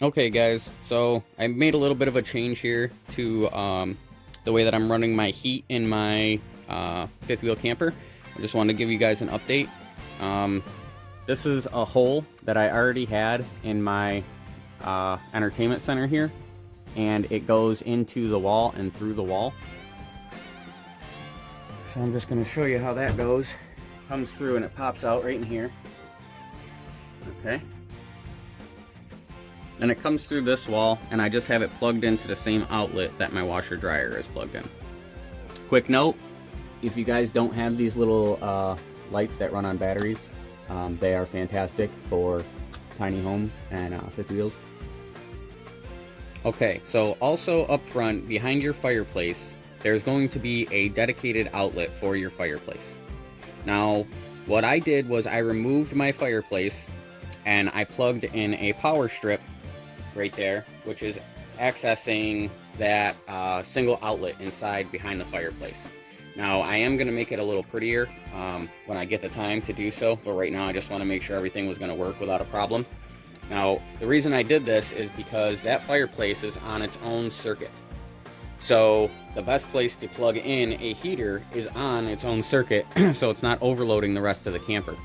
Okay guys, so I made a little bit of a change here to the way that I'm running my heat in my fifth wheel camper. I just wanted to give you guys an update. This is a hole that I already had in my entertainment center here, and it goes into the wall and through the wall. So I'm just going to show you how that goes. Comes through and it pops out right in here. Okay. And it comes through this wall, and I just have it plugged into the same outlet that my washer dryer is plugged in. Quick note, if you guys don't have these little lights that run on batteries, they are fantastic for tiny homes and fifth wheels. Okay, so also up front, behind your fireplace, there's going to be a dedicated outlet for your fireplace. Now, what I did was I removed my fireplace and I plugged in a power strip right there, which is accessing that single outlet inside behind the fireplace. Now, I am going to make it a little prettier when I get the time to do so, but right now I just want to make sure everything was going to work without a problem. Now, the reason I did this is because that fireplace is on its own circuit. So the best place to plug in a heater is on its own circuit, so it's not overloading the rest of the camper.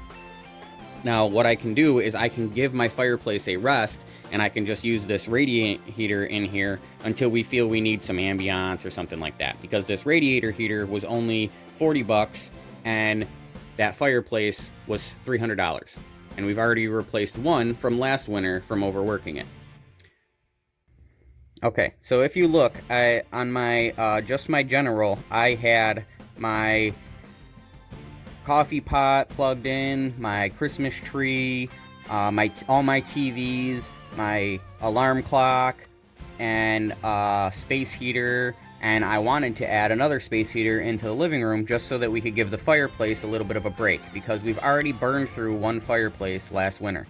Now, what I can do is I can give my fireplace a rest, and I can just use this radiator heater in here until we feel we need some ambiance or something like that. Because this radiator heater was only 40 bucks, and that fireplace was $300. And we've already replaced one from last winter from overworking it. Okay, so if you look, on my just my general, I had my coffee pot plugged in, my Christmas tree, all my TVs, my alarm clock, and space heater, and I wanted to add another space heater into the living room just so that we could give the fireplace a little bit of a break, because we've already burned through one fireplace last winter.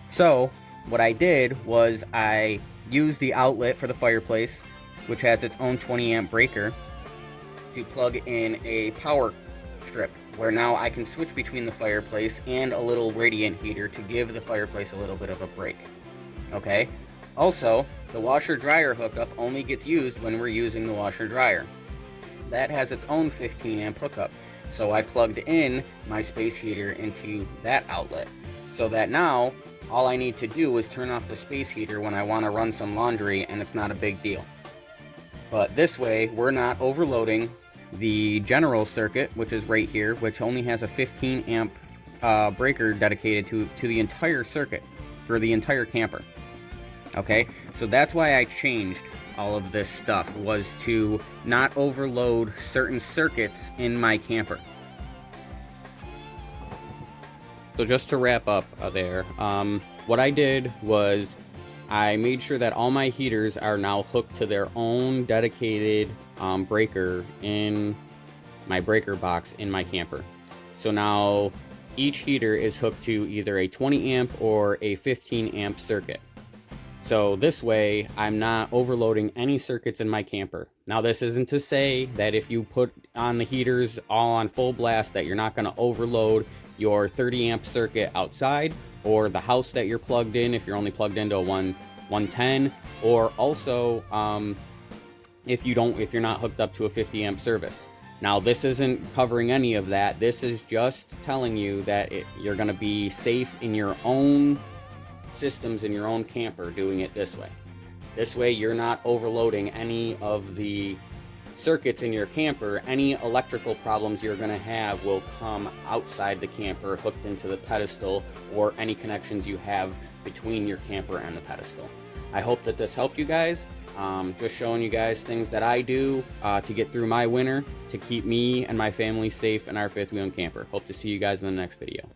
So what I did was I used the outlet for the fireplace, which has its own 20 amp breaker, to plug in a power strip, where now I can switch between the fireplace and a little radiant heater to give the fireplace a little bit of a break. Okay? Also, the washer dryer hookup only gets used when we're using the washer dryer. That has its own 15 amp hookup. So I plugged in my space heater into that outlet, so that now all I need to do is turn off the space heater when I want to run some laundry, and it's not a big deal. But this way, we're not overloading the general circuit, which is right here, which only has a 15 amp breaker dedicated to the entire circuit for the entire camper. Okay, so that's why I changed all of this stuff, was to not overload certain circuits in my camper. So just to wrap up there, what I did was I made sure that all my heaters are now hooked to their own dedicated breaker in my breaker box in my camper. So now each heater is hooked to either a 20 amp or a 15 amp circuit. So this way I'm not overloading any circuits in my camper. Now, this isn't to say that if you put on the heaters all on full blast that you're not going to overload your 30 amp circuit outside, or the house that you're plugged in if you're only plugged into a 110, or also if you're not hooked up to a 50 amp service. Now, this isn't covering any of that. This is just telling you that you're going to be safe in your own systems in your own camper doing it this way. This way you're not overloading any of the circuits in your camper. Any electrical problems you're going to have will come outside the camper, hooked into the pedestal, or any connections you have between your camper and the pedestal. I hope that this helped you guys. Just showing you guys things that I do to get through my winter, to keep me and my family safe in our fifth wheel camper. Hope to see you guys in the next video.